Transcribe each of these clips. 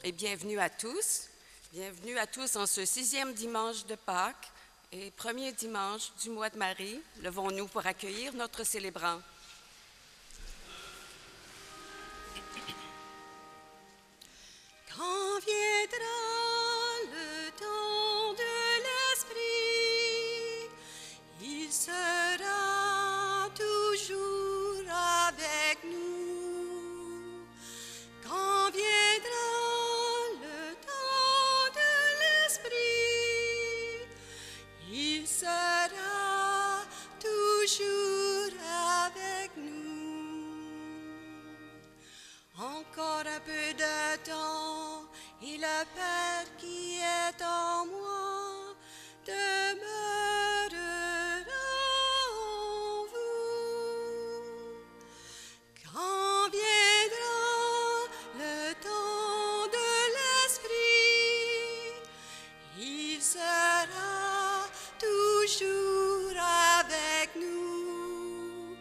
et bienvenue à tous. Bienvenue à tous en ce 6e dimanche de Pâques et premier dimanche du mois de Marie. Levons-nous pour accueillir notre célébrant. Quand viendra le temps de l'Esprit, il sera toujours avec nous. Quand viendra le temps de l'Esprit, il sera toujours avec nous. Encore un peu de temps, et le Père qui est en moi demeurera en vous. Quand viendra le temps de l'Esprit, il sera toujours avec nous.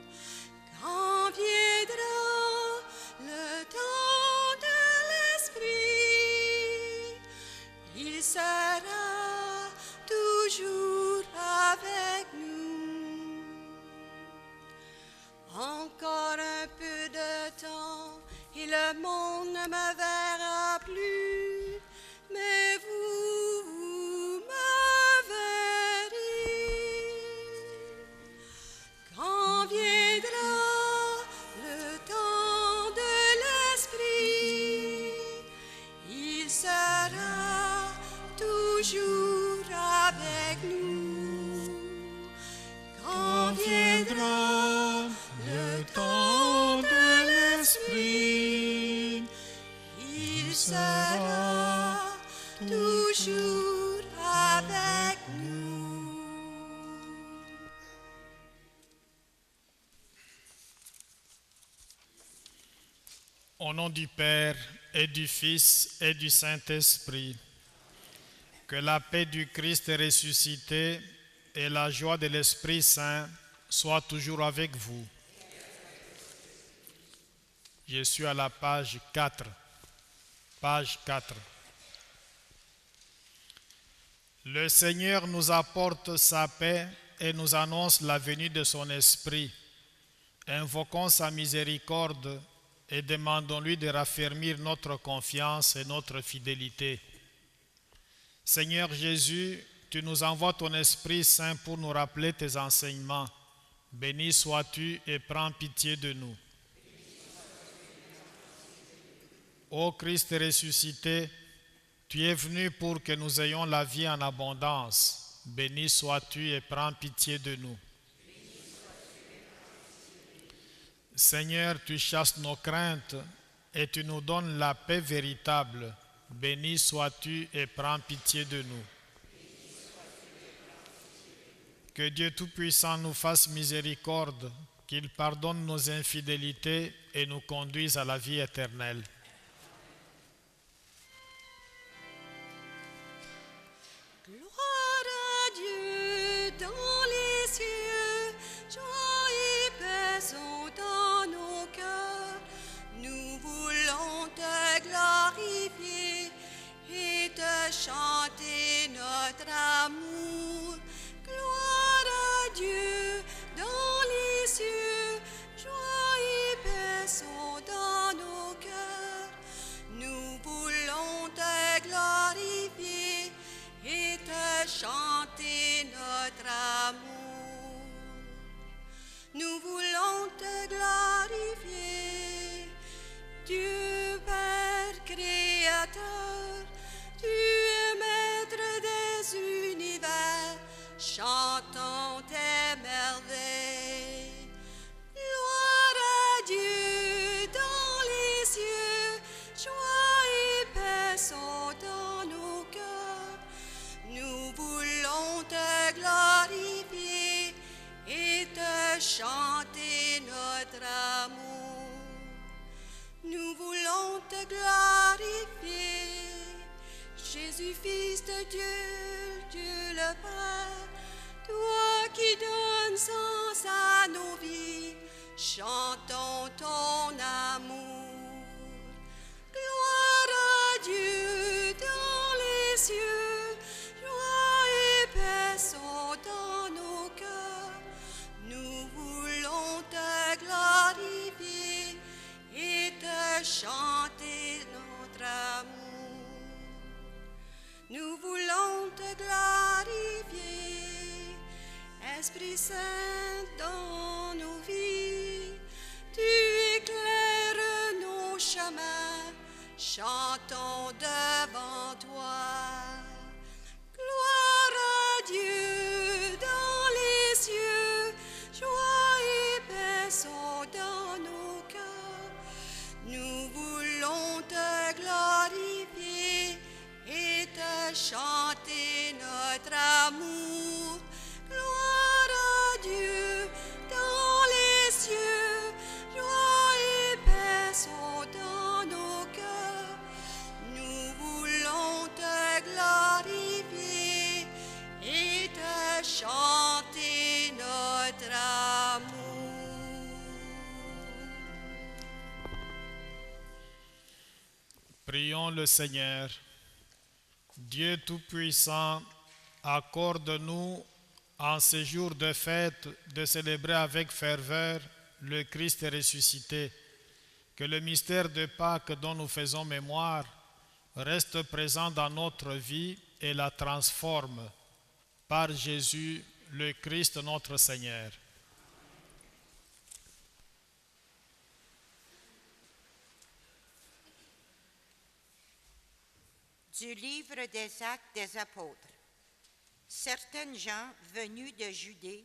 Quand viendra le temps de l'Esprit, il sera toujours avec nous. Encore un peu de temps, et le monde ne me verra plus, mais vous me verrez. Quand viendra le temps de l'Esprit, il sera toujours avec nous. Quand viendra le temps de l'Esprit, il sera toujours avec nous. Au nom du Père et du Fils et du Saint-Esprit, que la paix du Christ ressuscité et la joie de l'Esprit Saint soient toujours avec vous. Je suis à la page 4. Page 4. Le Seigneur nous apporte sa paix et nous annonce la venue de son Esprit. Invoquons sa miséricorde et demandons-lui de raffermir notre confiance et notre fidélité. Seigneur Jésus, tu nous envoies ton Esprit Saint pour nous rappeler tes enseignements. Béni sois-tu et prends pitié de nous. Ô Christ ressuscité, tu es venu pour que nous ayons la vie en abondance. Béni sois-tu et prends pitié de nous. Seigneur, tu chasses nos craintes et tu nous donnes la paix véritable. Béni sois-tu et prends pitié de nous. Que Dieu Tout-Puissant nous fasse miséricorde, qu'il pardonne nos infidélités et nous conduise à la vie éternelle. Gloire à Dieu dans les cieux, joie et paix sont dans nos cœurs. Nous voulons te glorifier et te chanter notre amour. Gloire à Dieu dans les cieux, joie et paix sont dans nos cœurs. Nous voulons te glorifier et te chanter notre amour. Nous voulons te glorifier, Dieu Père Créateur, tu es maître des univers, chantons tes merveilles. Gloire à Dieu dans les cieux, joie et paix sont dans nos cœurs. Nous voulons te glorifier et te chanter notre amour. Nous voulons te glorifier, Jésus, Fils de Dieu, Dieu le Père, toi qui donnes sens à nos vies, chantons ton amour. Gloire à Dieu Esprit Saint dans nos vies. Tu éclaires nos chemins, chantons devant toi. Gloire à Dieu dans les cieux, joie et paix sont dans nos cœurs. Nous voulons te glorifier et te chanter notre amour. Gloire à Dieu dans les cieux, joie et paix sont dans nos cœurs. Nous voulons te glorifier et te chanter notre amour. Prions le Seigneur. Dieu Tout-Puissant, accorde-nous en ces jours de fête de célébrer avec ferveur le Christ ressuscité, que le mystère de Pâques dont nous faisons mémoire reste présent dans notre vie et la transforme par Jésus, le Christ notre Seigneur. Du livre des Actes des Apôtres. Certaines gens venus de Judée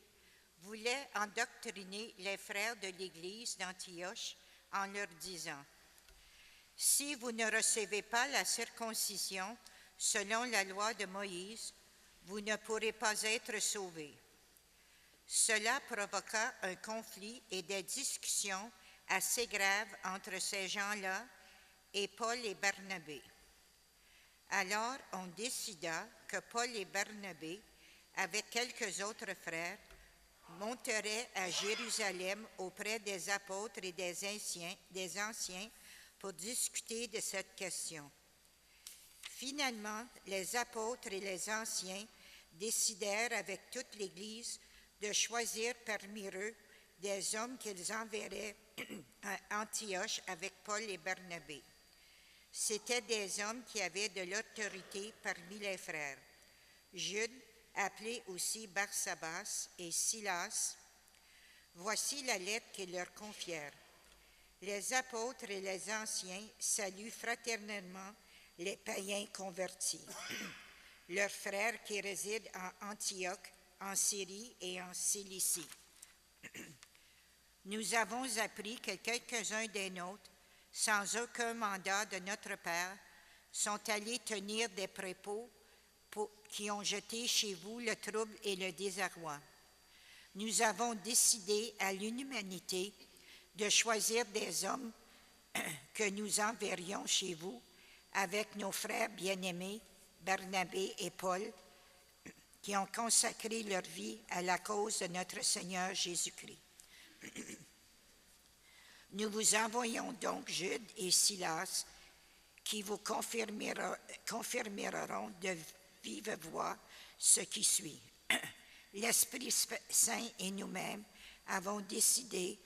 voulaient endoctriner les frères de l'Église d'Antioche en leur disant : « Si vous ne recevez pas la circoncision selon la loi de Moïse, vous ne pourrez pas être sauvés. » Cela provoqua un conflit et des discussions assez graves entre ces gens-là et Paul et Barnabé. Alors on décida que Paul et Barnabé, avec quelques autres frères, monteraient à Jérusalem auprès des apôtres et des anciens pour discuter de cette question. Finalement, les apôtres et les anciens décidèrent avec toute l'Église de choisir parmi eux des hommes qu'ils enverraient à Antioche avec Paul et Barnabé. C'étaient des hommes qui avaient de l'autorité parmi les frères. Jude, appelé aussi Barsabas, et Silas. Voici la lettre qu'ils leur confièrent. Les apôtres et les anciens saluent fraternellement les païens convertis, leurs frères qui résident en Antioche, en Syrie et en Cilicie. Nous avons appris que quelques-uns des nôtres, sans aucun mandat de notre Père, sont allés tenir des propos qui ont jeté chez vous le trouble et le désarroi. Nous avons décidé à l'unanimité de choisir des hommes que nous enverrions chez vous avec nos frères bien-aimés, Barnabé et Paul, qui ont consacré leur vie à la cause de notre Seigneur Jésus-Christ. Nous vous envoyons donc Jude et Silas, qui vous confirmeront de vive voix ce qui suit. L'Esprit Saint et nous-mêmes avons décidé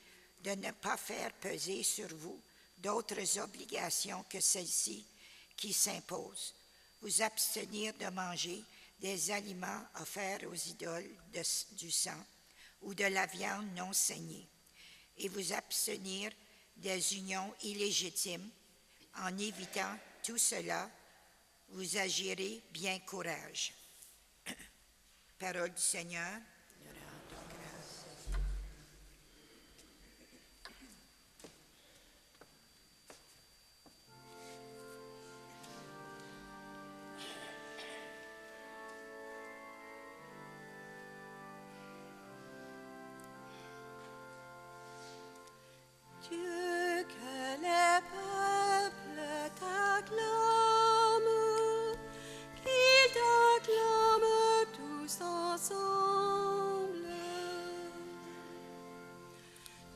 de ne pas faire peser sur vous d'autres obligations que celles-ci qui s'imposent. Vous abstenir de manger des aliments offerts aux idoles du sang ou de la viande non saignée, et vous abstenir des unions illégitimes. En évitant tout cela, vous agirez bien courage. Parole du Seigneur. Dieu, que les peuples t'acclament, qu'ils t'acclament tous ensemble.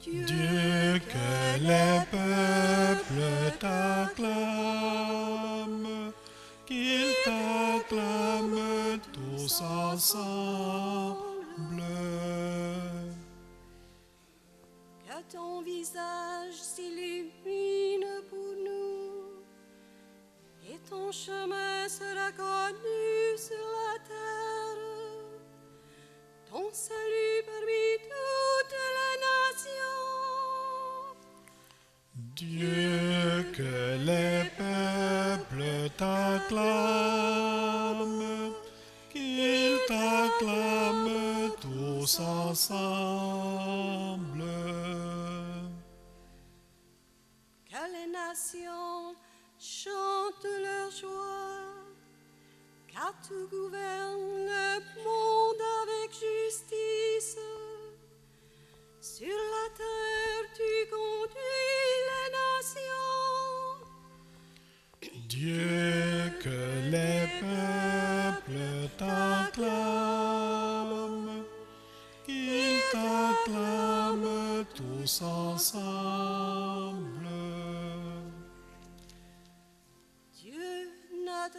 Dieu, que les peuples t'acclament, qu'ils t'acclament tous ensemble. Que ton visage s'illumine pour nous, et ton chemin sera connu sur la terre. Ton salut t'acclament tous ensemble. Que les nations chantent leur joie, car tu gouvernes le monde avec justice. Sur la terre, tu conduis les nations. Dieu, que les peuples t'acclament, qu'ils t'acclament tous ensemble. Dieu, notre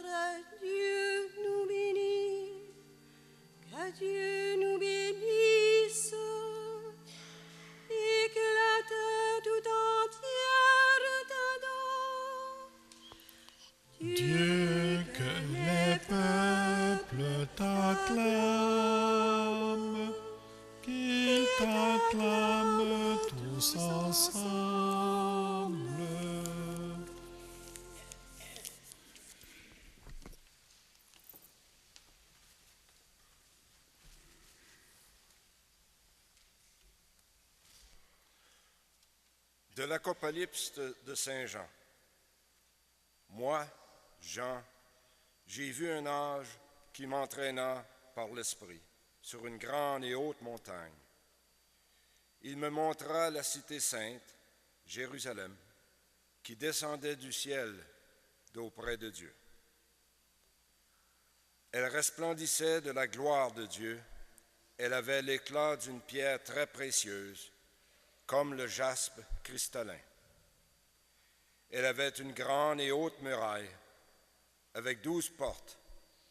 Dieu, nous bénit. Que Dieu nous bénisse et que la terre tout entière t'adore. Dieu, que les peuples t'acclament, qu'ils t'acclament tous ensemble. De l'Apocalypse de Saint Jean. Moi, Jean, j'ai vu un ange qui m'entraîna par l'Esprit sur une grande et haute montagne. Il me montra la cité sainte, Jérusalem, qui descendait du ciel d'auprès de Dieu. Elle resplendissait de la gloire de Dieu. Elle avait l'éclat d'une pierre très précieuse, comme le jaspe cristallin. Elle avait une grande et haute muraille, avec 12 portes,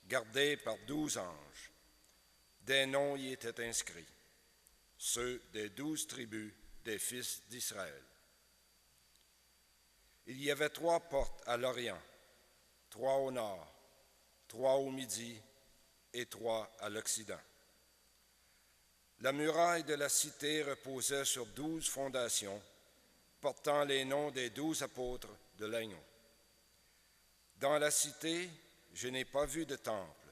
gardées par 12 anges. Des noms y étaient inscrits, ceux des 12 tribus des fils d'Israël. Il y avait 3 portes à l'Orient, 3 au nord, 3 au midi et 3 à l'Occident. La muraille de la cité reposait sur 12 fondations, portant les noms des 12 apôtres de l'agneau. Dans la cité, je n'ai pas vu de temple,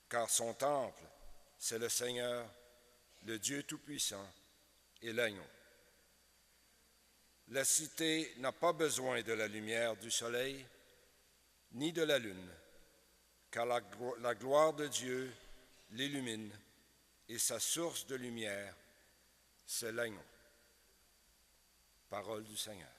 car son temple, c'est le Seigneur, le Dieu Tout-Puissant et l'agneau. La cité n'a pas besoin de la lumière du soleil, ni de la lune, car la gloire de Dieu l'illumine, et sa source de lumière, c'est l'agneau. Parole du Seigneur.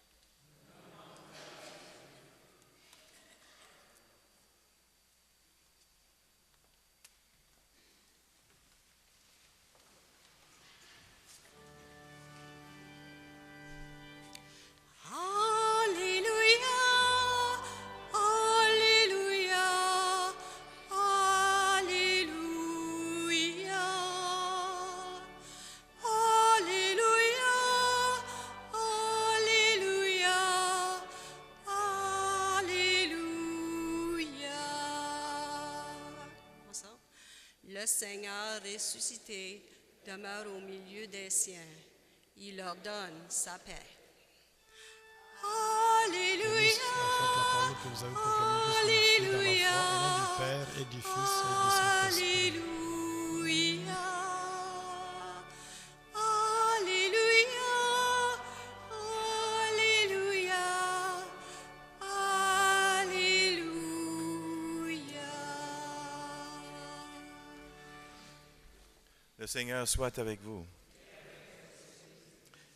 Le Seigneur ressuscité demeure au milieu des siens. Il leur donne sa paix. Alléluia. Afin que la parole que vous avez proclamée puisse nous suivre dans la foi, au nom du Père et du Fils et du Saint-Esprit. Alléluia. Alléluia. Alléluia. Le Seigneur soit avec vous.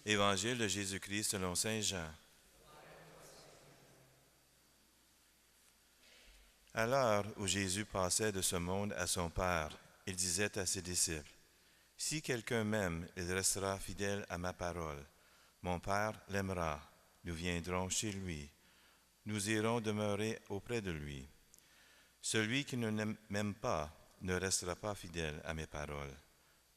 Évangile de Jésus-Christ selon Saint Jean. À l'heure où Jésus passait de ce monde à son Père, il disait à ses disciples, « Si quelqu'un m'aime, il restera fidèle à ma parole. Mon Père l'aimera. Nous viendrons chez lui. Nous irons demeurer auprès de lui. Celui qui ne m'aime pas ne restera pas fidèle à mes paroles.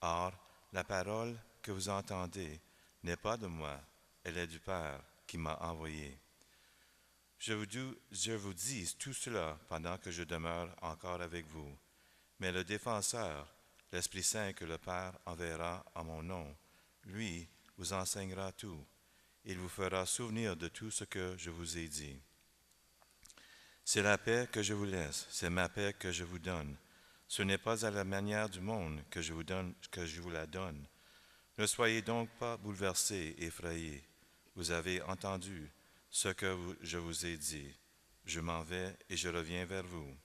Or, la parole que vous entendez n'est pas de moi, elle est du Père qui m'a envoyé. Je vous dis tout cela pendant que je demeure encore avec vous. Mais le défenseur, l'Esprit Saint que le Père enverra en mon nom, lui vous enseignera tout. Il vous fera souvenir de tout ce que je vous ai dit. C'est la paix que je vous laisse, c'est ma paix que je vous donne. Ce n'est pas à la manière du monde que je vous la donne. Ne soyez donc pas bouleversés, effrayés. Vous avez entendu ce que je vous ai dit. Je m'en vais et je reviens vers vous.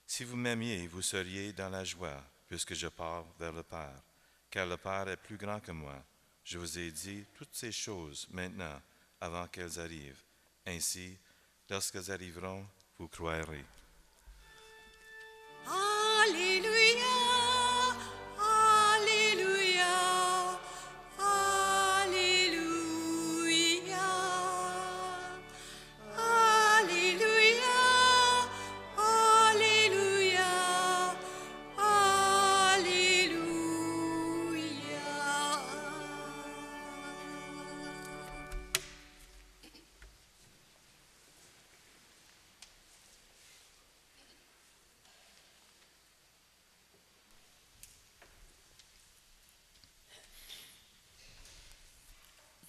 Si vous m'aimiez, vous seriez dans la joie, puisque je pars vers le Père, car le Père est plus grand que moi. Je vous ai dit toutes ces choses maintenant, avant qu'elles arrivent. Ainsi, lorsqu'elles arriveront, vous croirez. Alléluia, Alléluia, Alléluia, Alléluia, Alléluia, Alléluia.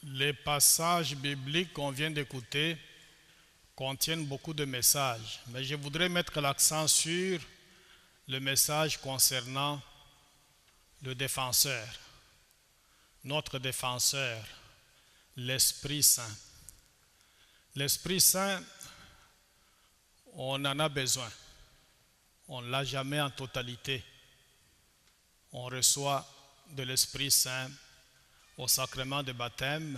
Les passages bibliques qu'on vient d'écouter contiennent beaucoup de messages, mais je voudrais mettre l'accent sur le message concernant le défenseur, notre défenseur, l'Esprit Saint. L'Esprit Saint, on en a besoin. On ne l'a jamais en totalité. On reçoit de l'Esprit Saint au sacrement de baptême,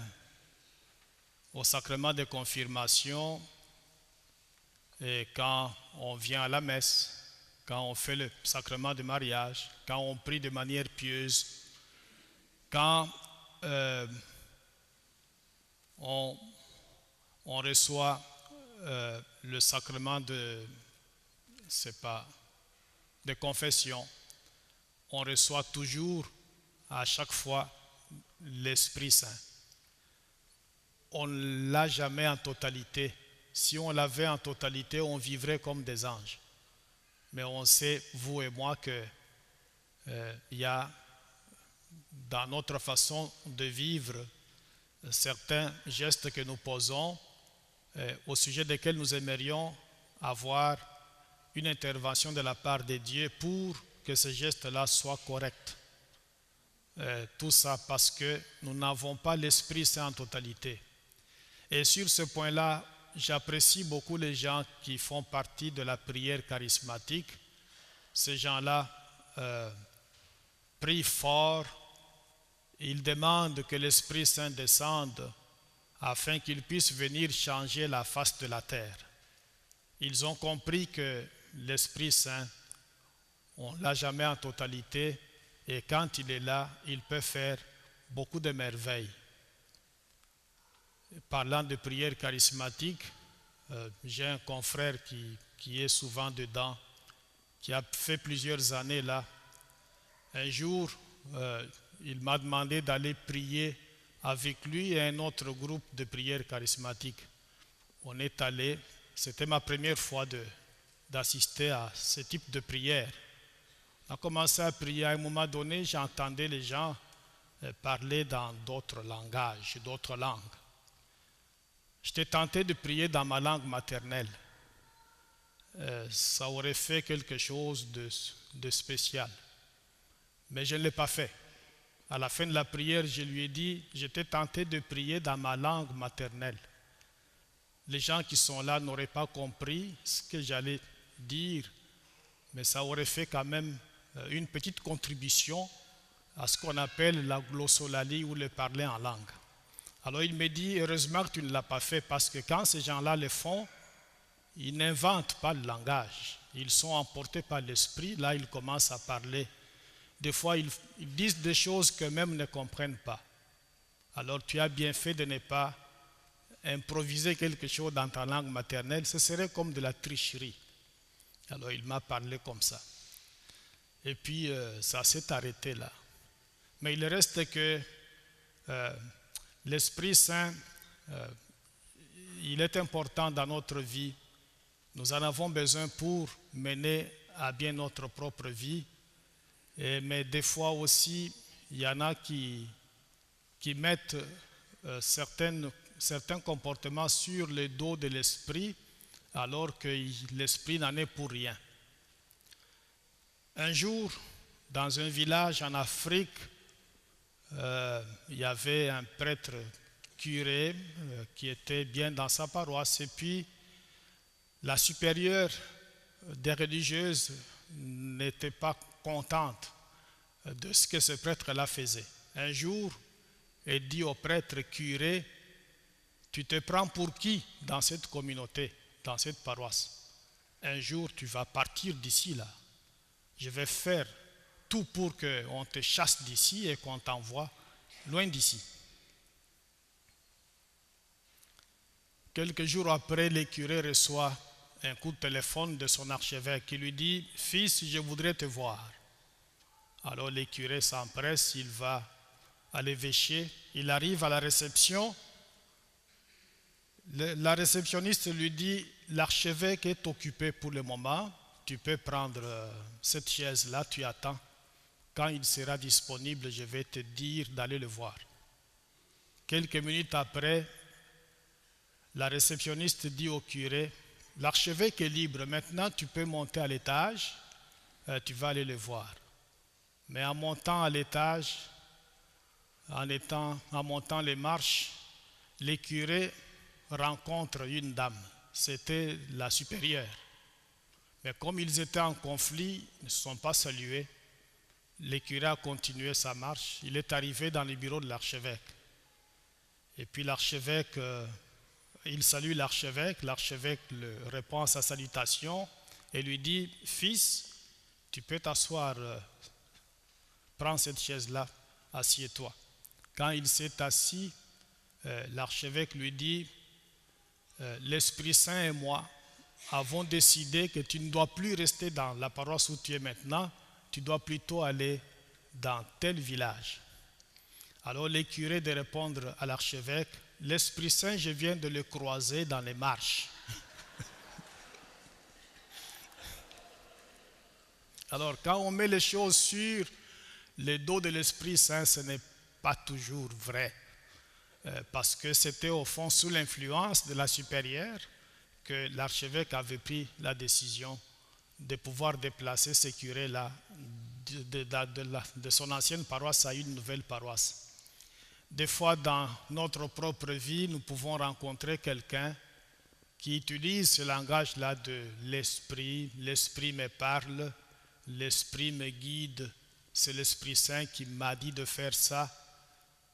au sacrement de confirmation, et quand on vient à la messe, quand on fait le sacrement de mariage, quand on prie de manière pieuse, quand on reçoit le sacrement de confession, on reçoit toujours, à chaque fois, l'Esprit Saint. On ne l'a jamais en totalité. Si on l'avait en totalité, on vivrait comme des anges. Mais on sait, vous et moi, qu'il y a dans notre façon de vivre certains gestes que nous posons au sujet desquels nous aimerions avoir une intervention de la part de Dieu pour que ces gestes-là soient corrects. Tout ça parce que nous n'avons pas l'Esprit Saint en totalité. Et sur ce point-là, j'apprécie beaucoup les gens qui font partie de la prière charismatique. Ces gens-là prient fort. Ils demandent que l'Esprit Saint descende afin qu'il puisse venir changer la face de la terre. Ils ont compris que l'Esprit Saint, on ne l'a jamais en totalité, et quand il est là, il peut faire beaucoup de merveilles. Parlant de prière charismatique, j'ai un confrère qui est souvent dedans, qui a fait plusieurs années là. Un jour, il m'a demandé d'aller prier avec lui et un autre groupe de prière charismatique. On est allé, c'était ma première fois d'assister à ce type de prière. On a commencé à prier. À un moment donné, j'entendais les gens parler dans d'autres langages, d'autres langues. J'étais tenté de prier dans ma langue maternelle. Ça aurait fait quelque chose de spécial. Mais je ne l'ai pas fait. À la fin de la prière, je lui ai dit, j'étais tenté de prier dans ma langue maternelle. Les gens qui sont là n'auraient pas compris ce que j'allais dire, mais ça aurait fait quand même une petite contribution à ce qu'on appelle la glossolalie ou le parler en langue. Alors il me dit, heureusement que tu ne l'as pas fait, parce que quand ces gens-là le font, ils n'inventent pas le langage. Ils sont emportés par l'esprit, là ils commencent à parler. Des fois, ils disent des choses qu'eux-mêmes ne comprennent pas. Alors tu as bien fait de ne pas improviser quelque chose dans ta langue maternelle, ce serait comme de la tricherie. Alors il m'a parlé comme ça. Et puis ça s'est arrêté là. Mais il reste que l'Esprit Saint, il est important dans notre vie. Nous en avons besoin pour mener à bien notre propre vie. Mais des fois aussi, il y en a qui mettent certains comportements sur le dos de l'esprit, alors que l'esprit n'en est pour rien. Un jour, dans un village en Afrique, il y avait un prêtre curé qui était bien dans sa paroisse, et puis la supérieure des religieuses n'était pas contente de ce que ce prêtre-là faisait. Un jour, elle dit au prêtre curé, tu te prends pour qui dans cette communauté, dans cette paroisse? Un jour, tu vas partir d'ici là. Je vais faire tout pour qu'on te chasse d'ici et qu'on t'envoie loin d'ici. Quelques jours après, le curé reçoit un coup de téléphone de son archevêque qui lui dit « Fils, je voudrais te voir ». Alors le curé s'empresse, il va à l'évêché, il arrive à la réception. La réceptionniste lui dit « L'archevêque est occupé pour le moment, tu peux prendre cette chaise-là, tu attends. Quand il sera disponible, je vais te dire d'aller le voir. » Quelques minutes après, la réceptionniste dit au curé, l'archevêque est libre, maintenant tu peux monter à l'étage, tu vas aller le voir. Mais en montant à l'étage, en montant les marches, les curés rencontrent une dame, c'était la supérieure. Mais comme ils étaient en conflit, ils ne se sont pas salués. Le curé a continué sa marche, il est arrivé dans le bureau de l'archevêque. Et puis l'archevêque, il salue l'archevêque le répond à sa salutation et lui dit « Fils, tu peux t'asseoir, prends cette chaise-là, assieds-toi. » Quand il s'est assis, l'archevêque lui dit « L'Esprit Saint et moi avons décidé que tu ne dois plus rester dans la paroisse où tu es maintenant, tu dois plutôt aller dans tel village. » Alors le curé de répondre à l'archevêque, l'Esprit Saint, je viens de le croiser dans les marches. Alors quand on met les choses sur le dos de l'Esprit Saint, ce n'est pas toujours vrai. Parce que c'était au fond sous l'influence de la supérieure que l'archevêque avait pris la décision de pouvoir déplacer ce curé-là de son ancienne paroisse à une nouvelle paroisse. Des fois, dans notre propre vie, nous pouvons rencontrer quelqu'un qui utilise ce langage-là de l'Esprit. L'Esprit me parle, l'Esprit me guide, c'est l'Esprit Saint qui m'a dit de faire ça.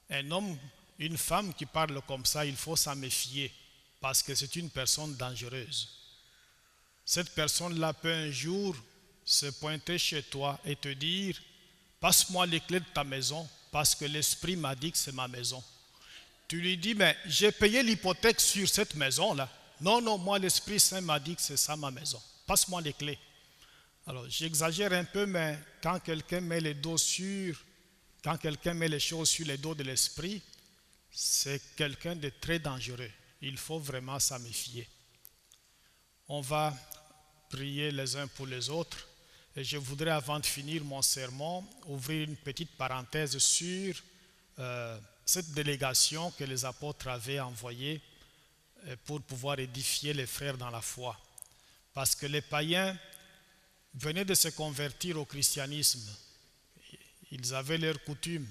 Un homme, une femme qui parle comme ça, il faut s'en méfier parce que c'est une personne dangereuse. Cette personne-là peut un jour se pointer chez toi et te dire « Passe-moi les clés de ta maison parce que l'Esprit m'a dit que c'est ma maison. » Tu lui dis « Mais j'ai payé l'hypothèque sur cette maison-là. » « Non, non, moi l'Esprit Saint m'a dit que c'est ça ma maison. Passe-moi les clés. » Alors j'exagère un peu, mais quand quelqu'un met les choses sur les dos de l'Esprit, c'est quelqu'un de très dangereux. Il faut vraiment s'en méfier. On va prier les uns pour les autres. Et je voudrais, avant de finir mon sermon, ouvrir une petite parenthèse sur cette délégation que les apôtres avaient envoyée pour pouvoir édifier les frères dans la foi. Parce que les païens venaient de se convertir au christianisme. Ils avaient leurs coutumes.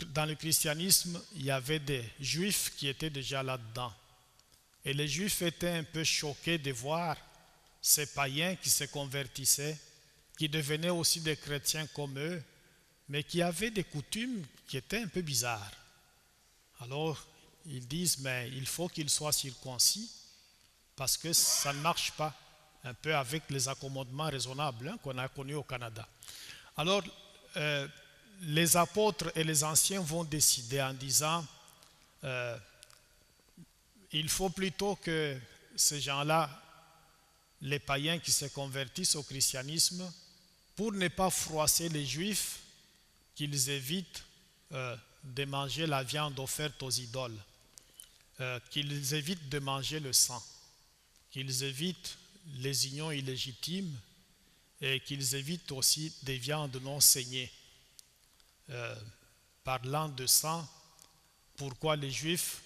Dans le christianisme, il y avait des juifs qui étaient déjà là-dedans. Et les juifs étaient un peu choqués de voir ces païens qui se convertissaient, qui devenaient aussi des chrétiens comme eux, mais qui avaient des coutumes qui étaient un peu bizarres. Alors, ils disent, mais il faut qu'ils soient circoncis, parce que ça ne marche pas, un peu avec les accommodements raisonnables qu'on a connus au Canada. Alors, les apôtres et les anciens vont décider en disant, il faut plutôt que ces gens-là, les païens qui se convertissent au christianisme, pour ne pas froisser les juifs, qu'ils évitent de manger la viande offerte aux idoles, qu'ils évitent de manger le sang, qu'ils évitent les unions illégitimes et qu'ils évitent aussi des viandes non saignées. Parlant de sang, pourquoi les juifs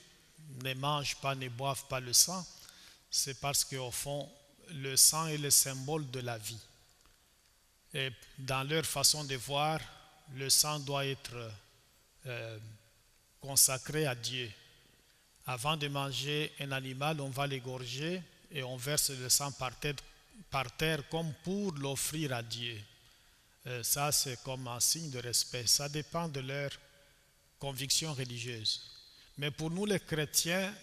ne mangent pas, ne boivent pas le sang? C'est parce qu'au fond, le sang est le symbole de la vie. Et dans leur façon de voir, le sang doit être consacré à Dieu. Avant de manger un animal, on va l'égorger et on verse le sang par terre comme pour l'offrir à Dieu. Ça, c'est comme un signe de respect. Ça dépend de leur conviction religieuse. Mais pour nous, les chrétiens,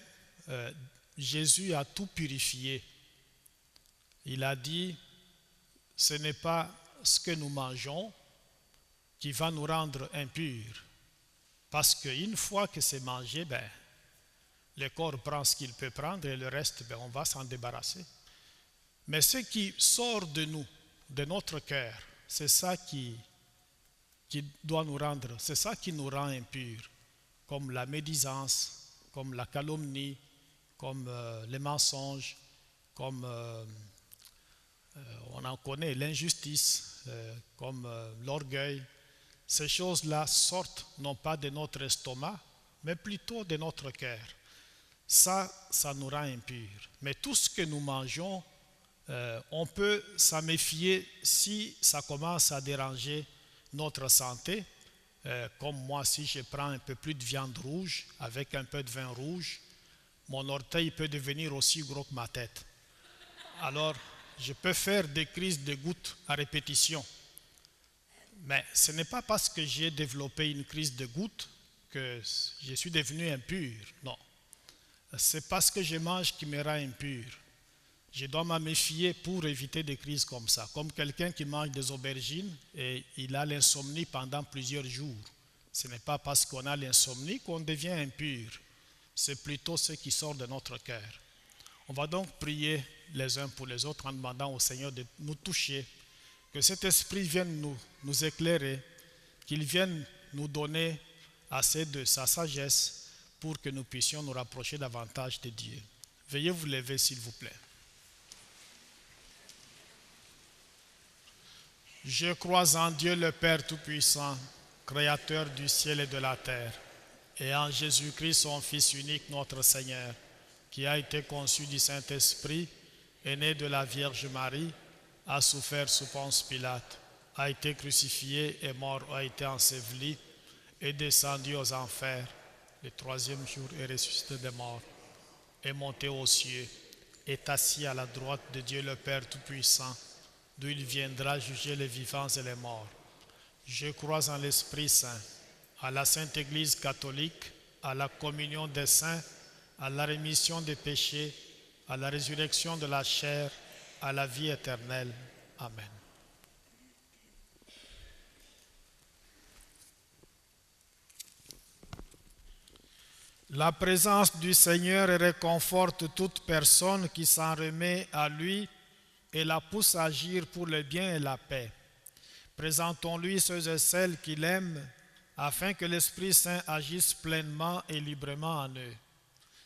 Jésus a tout purifié. Il a dit, ce n'est pas ce que nous mangeons qui va nous rendre impurs. Parce qu'une fois que c'est mangé, le corps prend ce qu'il peut prendre et le reste, on va s'en débarrasser. Mais ce qui sort de nous, de notre cœur, c'est ça qui doit nous rendre, c'est ça qui nous rend impurs, comme la médisance, comme la calomnie, comme les mensonges, comme on en connaît, l'injustice, comme l'orgueil. Ces choses-là sortent non pas de notre estomac, mais plutôt de notre cœur. Ça nous rend impurs. Mais tout ce que nous mangeons, on peut s'en méfier si ça commence à déranger notre santé. Comme moi, si je prends un peu plus de viande rouge avec un peu de vin rouge, mon orteil peut devenir aussi gros que ma tête. Alors, je peux faire des crises de gouttes à répétition. Mais ce n'est pas parce que j'ai développé une crise de gouttes que je suis devenu impur. Non. C'est parce que je mange qui me rend impur. Je dois m'en méfier pour éviter des crises comme ça. Comme quelqu'un qui mange des aubergines et il a l'insomnie pendant plusieurs jours. Ce n'est pas parce qu'on a l'insomnie qu'on devient impur. C'est plutôt ce qui sort de notre cœur. On va donc prier les uns pour les autres en demandant au Seigneur de nous toucher, que cet esprit vienne nous éclairer, qu'il vienne nous donner assez de sa sagesse pour que nous puissions nous rapprocher davantage de Dieu. Veuillez vous lever s'il vous plaît. Je crois en Dieu le Père Tout-Puissant, Créateur du ciel et de la terre, et en Jésus-Christ, son Fils unique, notre Seigneur, qui a été conçu du Saint-Esprit, est né de la Vierge Marie, a souffert sous Ponce Pilate, a été crucifié et mort, a été enseveli, est descendu aux enfers, le troisième jour est ressuscité des morts, est monté aux cieux, est assis à la droite de Dieu le Père Tout-Puissant, d'où il viendra juger les vivants et les morts. Je crois en l'Esprit Saint, à la Sainte Église catholique, à la communion des saints, à la rémission des péchés, à la résurrection de la chair, à la vie éternelle. Amen. La présence du Seigneur réconforte toute personne qui s'en remet à lui et la pousse à agir pour le bien et la paix. Présentons-lui ceux et celles qu'il aime afin que l'Esprit Saint agisse pleinement et librement en eux.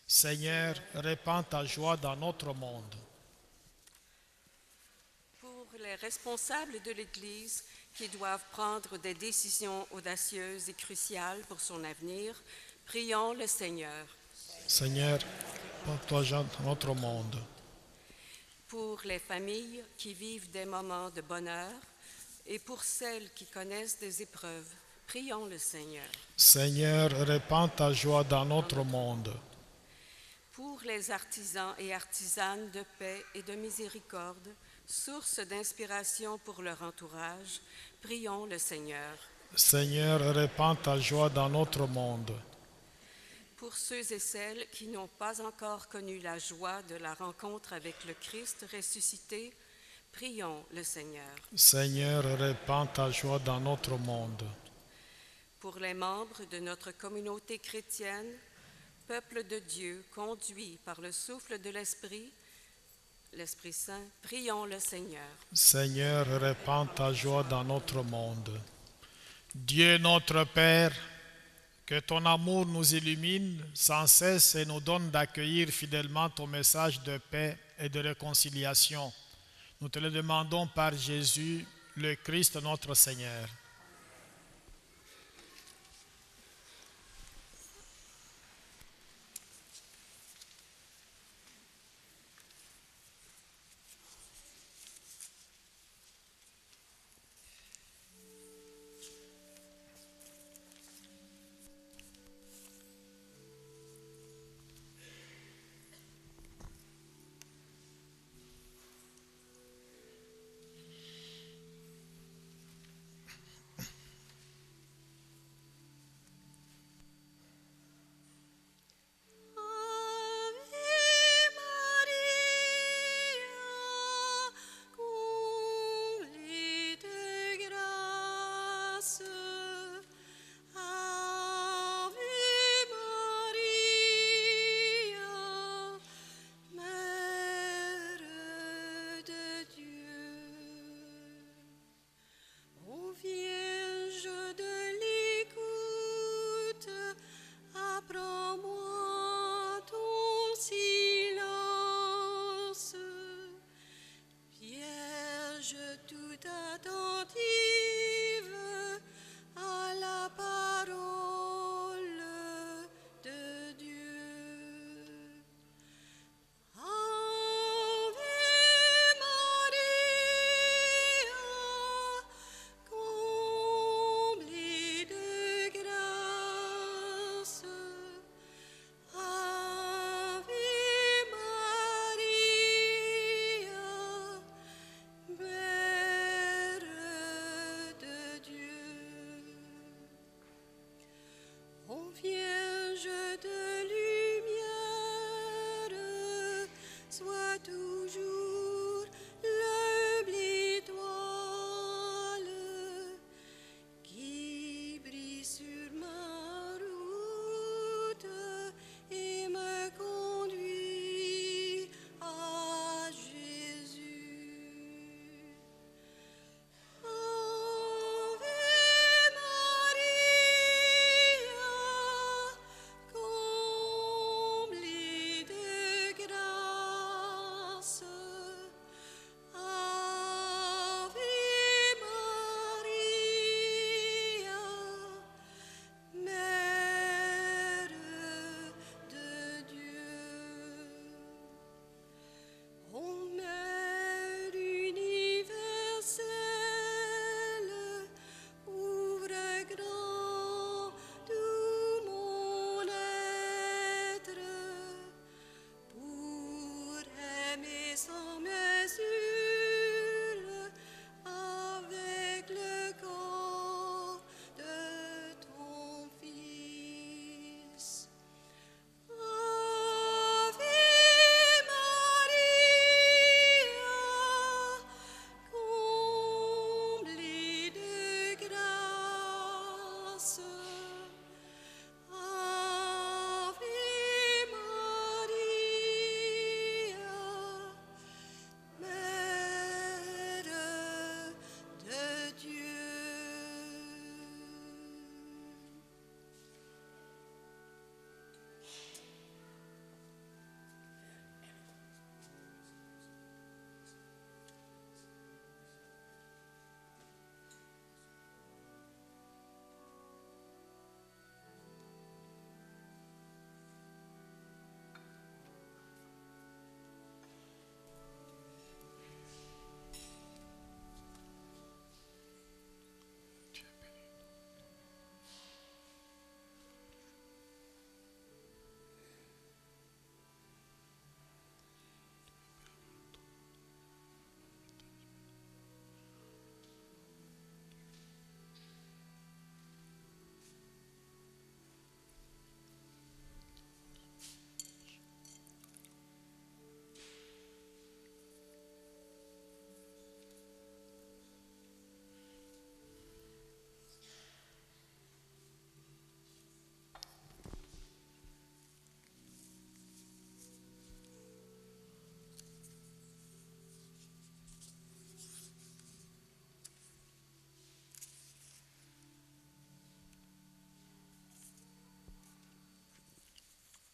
Seigneur, répands ta joie dans notre monde. Pour les responsables de l'Église qui doivent prendre des décisions audacieuses et cruciales pour son avenir, prions le Seigneur. Seigneur, répands ta joie dans notre monde. Pour les familles qui vivent des moments de bonheur et pour celles qui connaissent des épreuves, prions le Seigneur. Seigneur, répands ta joie dans notre monde. Pour les artisans et artisanes de paix et de miséricorde, source d'inspiration pour leur entourage, prions le Seigneur. Seigneur, répands ta joie dans notre monde. Pour ceux et celles qui n'ont pas encore connu la joie de la rencontre avec le Christ ressuscité, prions le Seigneur. Seigneur, répands ta joie dans notre monde. Pour les membres de notre communauté chrétienne, peuple de Dieu conduit par le souffle de l'Esprit Saint, prions le Seigneur. Seigneur, répands ta joie dans notre monde. Dieu notre Père, que ton amour nous illumine sans cesse et nous donne d'accueillir fidèlement ton message de paix et de réconciliation. Nous te le demandons par Jésus, le Christ notre Seigneur.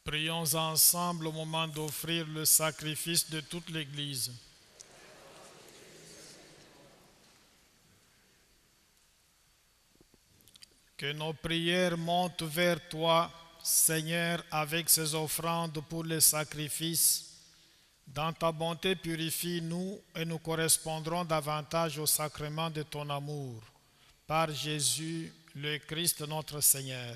Prions ensemble au moment d'offrir le sacrifice de toute l'Église. Que nos prières montent vers toi, Seigneur, avec ces offrandes pour les sacrifices. Dans ta bonté, purifie-nous et nous correspondrons davantage au sacrement de ton amour. Par Jésus, le Christ notre Seigneur.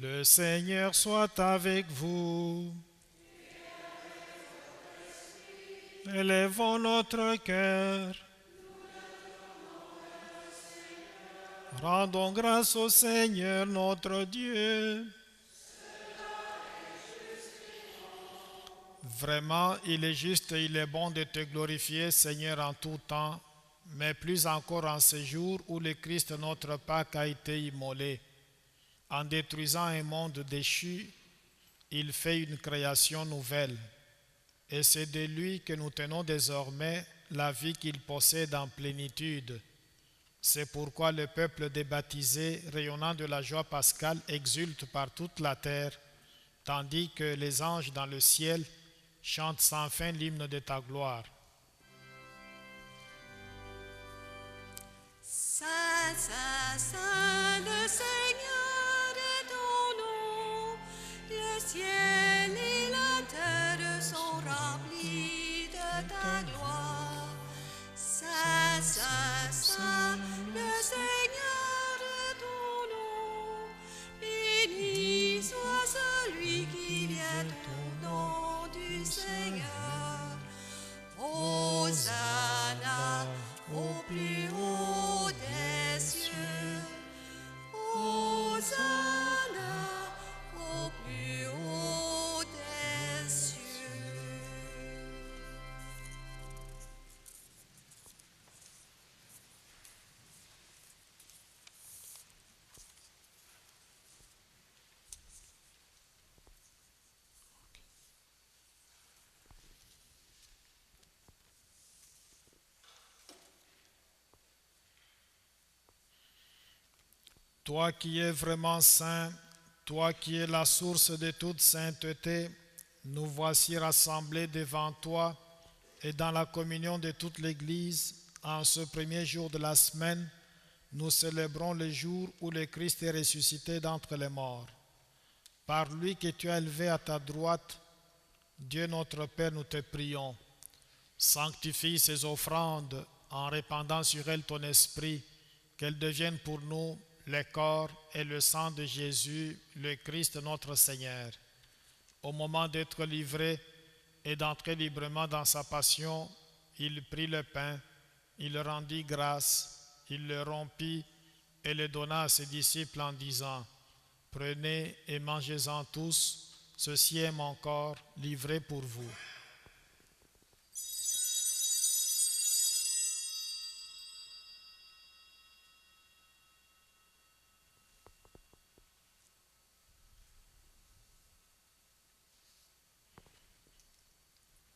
Le Seigneur soit avec vous. Élevons notre cœur. Rendons grâce au Seigneur notre Dieu. Vraiment, il est juste et il est bon de te glorifier, Seigneur, en tout temps, mais plus encore en ce jour où le Christ, notre Pâque, a été immolé. En détruisant un monde déchu, il fait une création nouvelle. Et c'est de lui que nous tenons désormais la vie qu'il possède en plénitude. C'est pourquoi le peuple des baptisés, rayonnant de la joie pascale, exulte par toute la terre, tandis que les anges dans le ciel chantent sans fin l'hymne de ta gloire. Saint, Saint, Saint, le Seigneur est ton nom. Le ciel et la terre sont remplis de ta gloire. Saint, Saint, Saint, le Seigneur est ton nom. Béni soit celui qui vient au nom du Seigneur. Hosanna au plus haut des cieux. Hosanna au plus haut des cieux. Toi qui es vraiment saint, toi qui es la source de toute sainteté, nous voici rassemblés devant toi et dans la communion de toute l'Église, en ce premier jour de la semaine, nous célébrons le jour où le Christ est ressuscité d'entre les morts. Par lui que tu as élevé à ta droite, Dieu notre Père, nous te prions. Sanctifie ces offrandes en répandant sur elles ton esprit, qu'elles deviennent pour nous le corps et le sang de Jésus, le Christ notre Seigneur. Au moment d'être livré et d'entrer librement dans sa passion, il prit le pain, il rendit grâce, il le rompit et le donna à ses disciples en disant : « Prenez et mangez-en tous, ceci est mon corps livré pour vous. »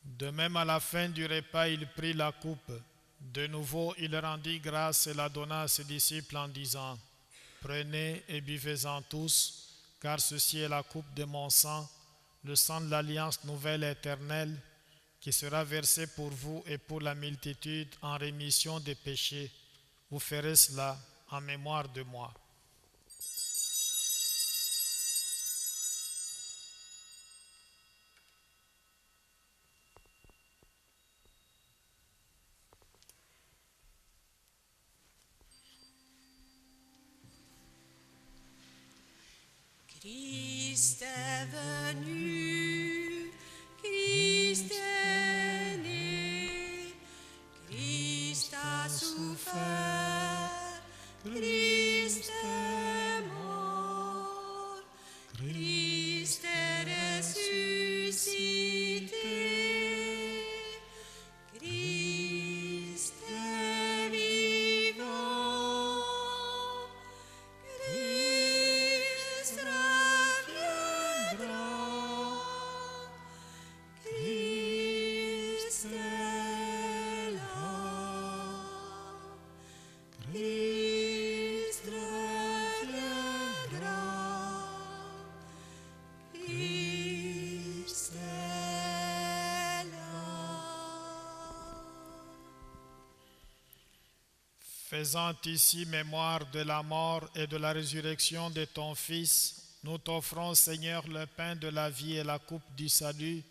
De même, à la fin du repas, il prit la coupe. De nouveau, il rendit grâce et la donna à ses disciples en disant : « Prenez et buvez-en tous, car ceci est la coupe de mon sang, le sang de l'alliance nouvelle et éternelle, qui sera versé pour vous et pour la multitude en rémission des péchés. Vous ferez cela en mémoire de moi. » Christ est venu, Christ est né, Christ a souffert, Christ est mort, Christ est ressuscité, Christ est vivant, Christ reviendra, Christ est là, Christ reviendra, Christ Faisant ici mémoire de la mort et de la résurrection de ton Fils, nous t'offrons, Seigneur, le pain de la vie et la coupe du salut,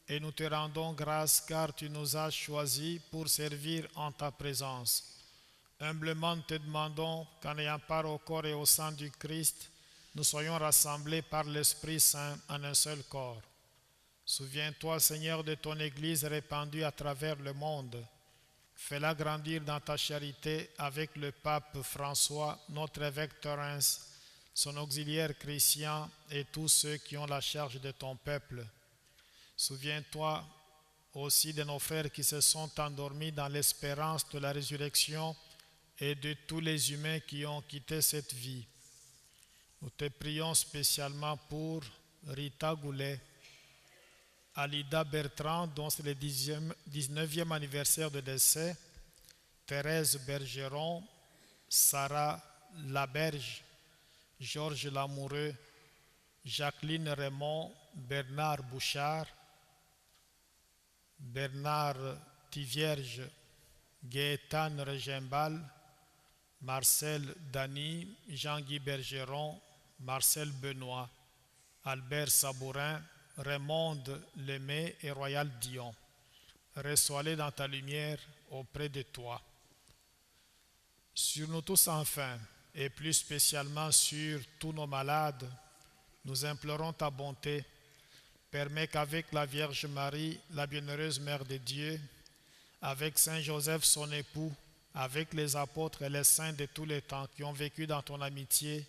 et nous te rendons grâce car tu nous as choisis pour servir en ta présence. Humblement te demandons qu'en ayant part au corps et au sang du Christ, nous soyons rassemblés par l'Esprit Saint en un seul corps. Souviens-toi, Seigneur, de ton Église répandue à travers le monde. Fais-la grandir dans ta charité avec le pape François, notre évêque Thorens, son auxiliaire Christian et tous ceux qui ont la charge de ton peuple. Souviens-toi aussi de nos frères qui se sont endormis dans l'espérance de la résurrection et de tous les humains qui ont quitté cette vie. Nous te prions spécialement pour Rita Goulet, Alida Bertrand, dont c'est le 19e anniversaire de décès, Thérèse Bergeron, Sarah Laberge, Georges Lamoureux, Jacqueline Raymond, Bernard Bouchard, Bernard Tivierge, Gaétane Regimbal, Marcel Dany, Jean-Guy Bergeron, Marcel Benoît, Albert Sabourin, Raymond Lemay et Royal Dion. Reçois-les dans ta lumière auprès de toi. Sur nous tous enfin, et plus spécialement sur tous nos malades, nous implorons ta bonté. Permets qu'avec la Vierge Marie, la bienheureuse Mère de Dieu, avec Saint Joseph son époux, avec les apôtres et les saints de tous les temps qui ont vécu dans ton amitié,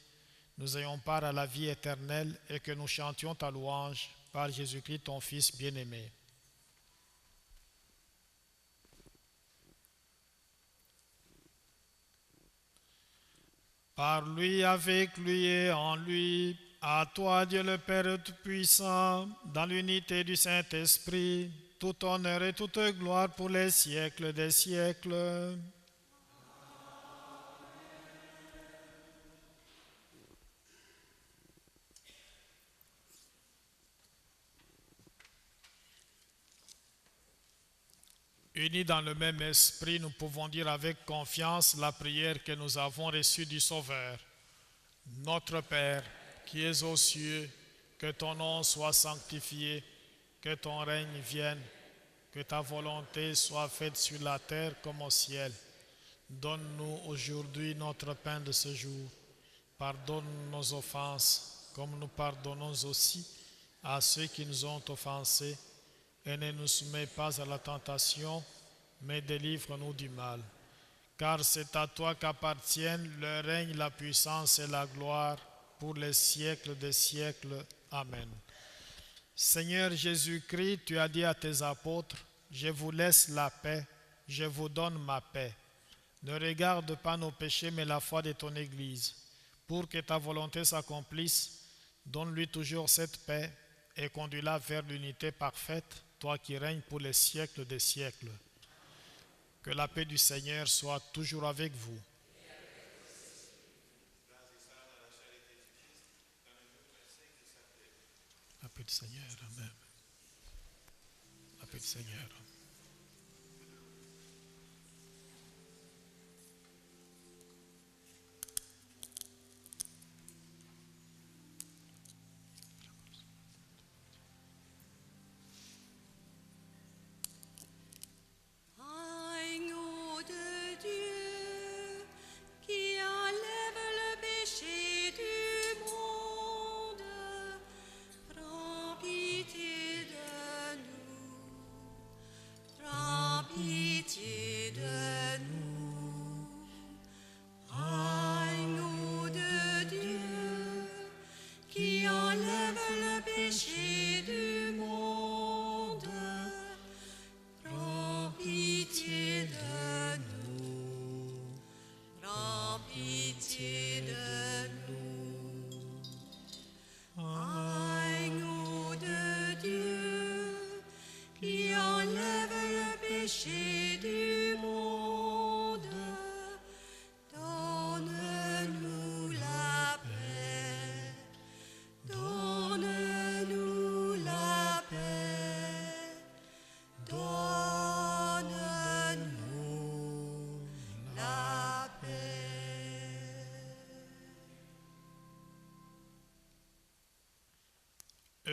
nous ayons part à la vie éternelle et que nous chantions ta louange par Jésus-Christ, ton Fils bien-aimé. Par lui, avec lui et en lui, à toi, Dieu le Père Tout-Puissant, dans l'unité du Saint-Esprit, tout honneur et toute gloire pour les siècles des siècles. Unis dans le même esprit, nous pouvons dire avec confiance la prière que nous avons reçue du Sauveur. Notre Père, qui es aux cieux, que ton nom soit sanctifié, que ton règne vienne, que ta volonté soit faite sur la terre comme au ciel. Donne-nous aujourd'hui notre pain de ce jour. Pardonne nos offenses, comme nous pardonnons aussi à ceux qui nous ont offensés. Et ne nous soumets pas à la tentation, mais délivre-nous du mal. Car c'est à toi qu'appartiennent le règne, la puissance et la gloire pour les siècles des siècles. Amen. Seigneur Jésus-Christ, tu as dit à tes apôtres, je vous laisse la paix, je vous donne ma paix. Ne regarde pas nos péchés, mais la foi de ton Église. Pour que ta volonté s'accomplisse, donne-lui toujours cette paix et conduis-la vers l'unité parfaite, toi qui règnes pour les siècles des siècles. Que la paix du Seigneur soit toujours avec vous. La paix du Seigneur, amen. La paix du Seigneur. Agneau de Dieu, qui enlève le péché du monde, prends pitié de nous.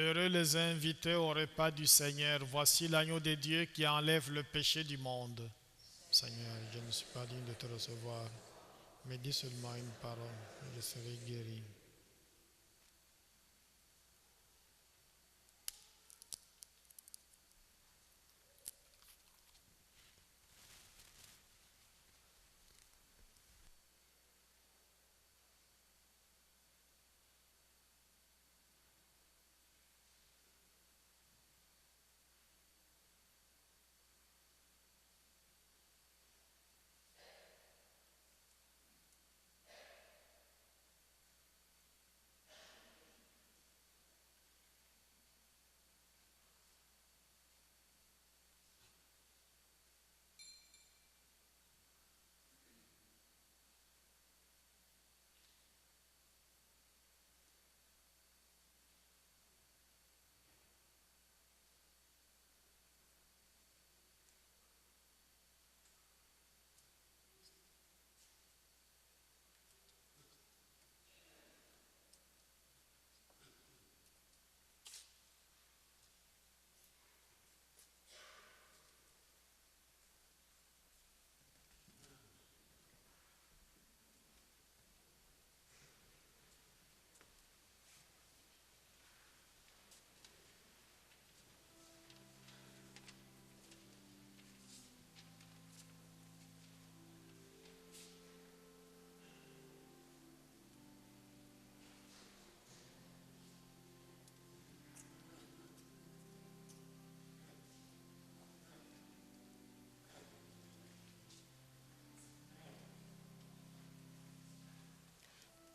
Heureux les invités au repas du Seigneur. Voici l'agneau de Dieu qui enlève le péché du monde. Seigneur, je ne suis pas digne de te recevoir, mais dis seulement une parole et je serai guéri.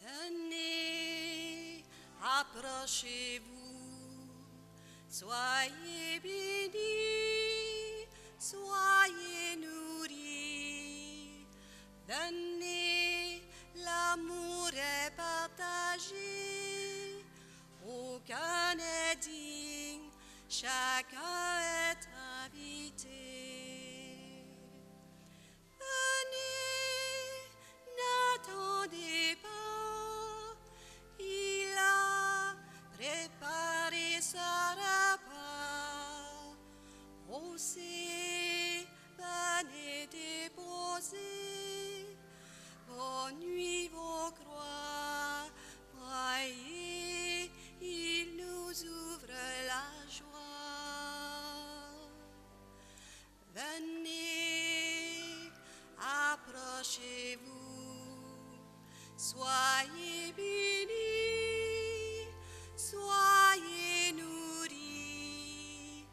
Venez, approchez-vous, soyez bénis, soyez nourris. Venez, l'amour est partagé, aucun n'est digne, chacun est invité. Venez, n'attendez pas, il a préparé sa repas. Osez, venez déposer vos nuits, vos croix. Voyez, il nous ouvre la joie. Venez, approchez-vous, soyez bénis, soyez nourris.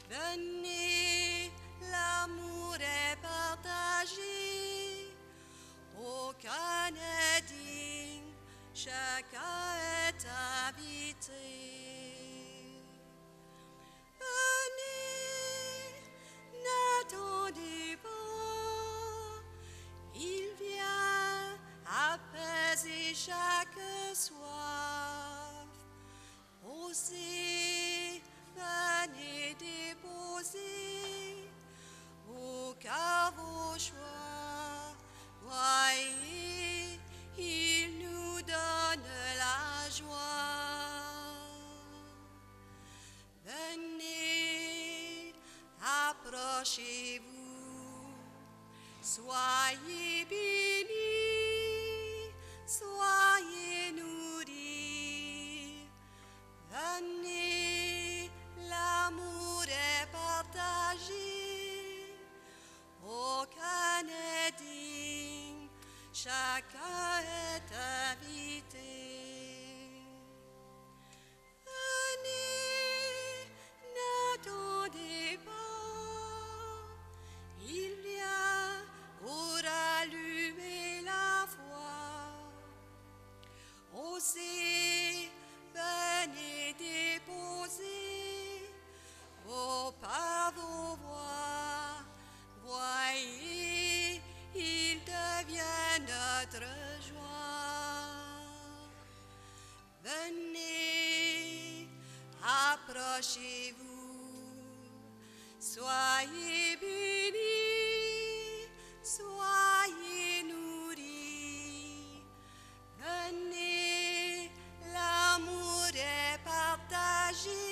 Venez, l'amour est partagé, aucun n'est digne, chacun est invité. Venez, n'attendez pas, il vient apaiser chaque soif. Osez, venez déposer au cœur vos choix. Voyez, il nous donne la joie. Venez, approchez-vous, soyez bénis, soyez nourris. Venez, l'amour est partagé, aucun n'est digne, chacun est invité. Venez, n'attendez pas, il vient pour allumer la foi. Osez, venez déposer vos pas, vos voix. Voyez, il devient notre joie. Venez, approchez-vous, soyez bénis, soyez nourris. Venez, l'amour est partagé,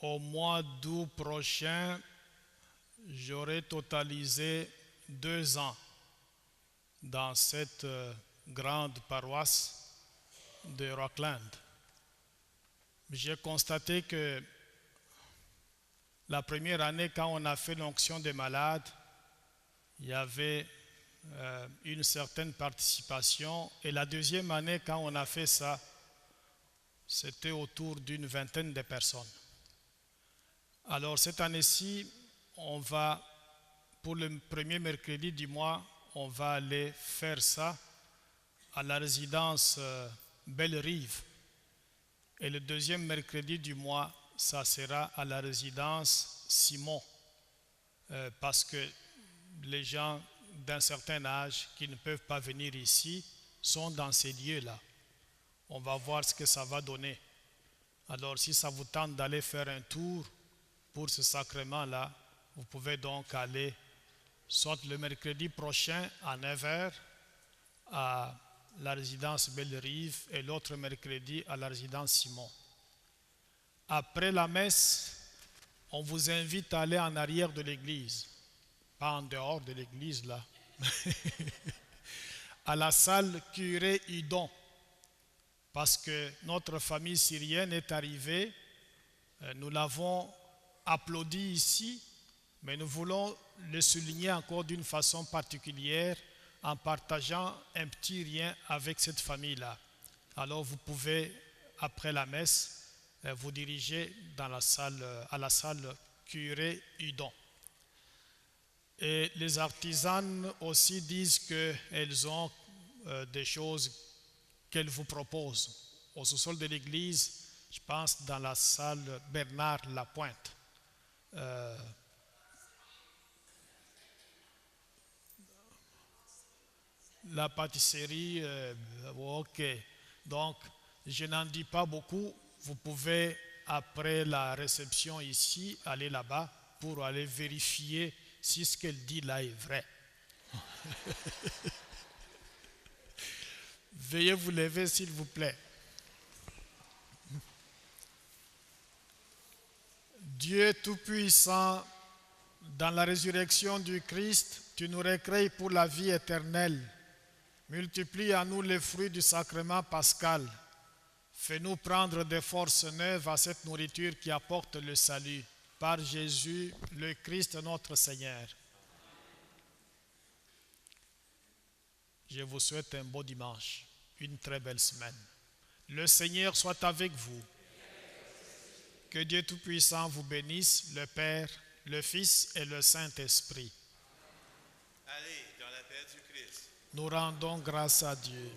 au mois d'août prochain, j'aurai totalisé 2 ans dans cette grande paroisse de Rockland. J'ai constaté que la première année, quand on a fait l'onction des malades, il y avait une certaine participation. Et la deuxième année, quand on a fait ça, c'était autour d'une vingtaine de personnes. Alors cette année-ci, on va, pour le premier mercredi du mois, on va aller faire ça à la résidence Belle-Rive. Et le deuxième mercredi du mois, ça sera à la résidence Simon. Parce que les gens d'un certain âge qui ne peuvent pas venir ici sont dans ces lieux-là. On va voir ce que ça va donner. Alors si ça vous tente d'aller faire un tour pour ce sacrement-là, vous pouvez donc aller soit le mercredi prochain à 9h à la résidence Belle-Rive et l'autre mercredi à la résidence Simon. Après la messe, on vous invite à aller en arrière de l'église, pas en dehors de l'église là, à la salle curé Hudon, parce que notre famille syrienne est arrivée, nous l'avons applaudi ici, mais nous voulons le souligner encore d'une façon particulière en partageant un petit rien avec cette famille-là. Alors vous pouvez, après la messe, vous diriger dans la salle, à la salle curé Hudon. Et les artisanes aussi disent qu'elles ont des choses qu'elles vous proposent. Au sous-sol de l'église, je pense dans la salle Bernard Lapointe. La pâtisserie, ok. Donc, je n'en dis pas beaucoup. Vous pouvez, après la réception ici, aller là-bas pour aller vérifier si ce qu'elle dit là est vrai. Veuillez vous lever, s'il vous plaît. Dieu Tout-Puissant, dans la résurrection du Christ, tu nous recrées pour la vie éternelle. Multiplie à nous les fruits du sacrement pascal. Fais-nous prendre des forces neuves à cette nourriture qui apporte le salut. Par Jésus, le Christ notre Seigneur. Je vous souhaite un beau dimanche, une très belle semaine. Le Seigneur soit avec vous. Que Dieu Tout-Puissant vous bénisse, le Père, le Fils et le Saint-Esprit. Allez dans la paix du Christ. Nous rendons grâce à Dieu.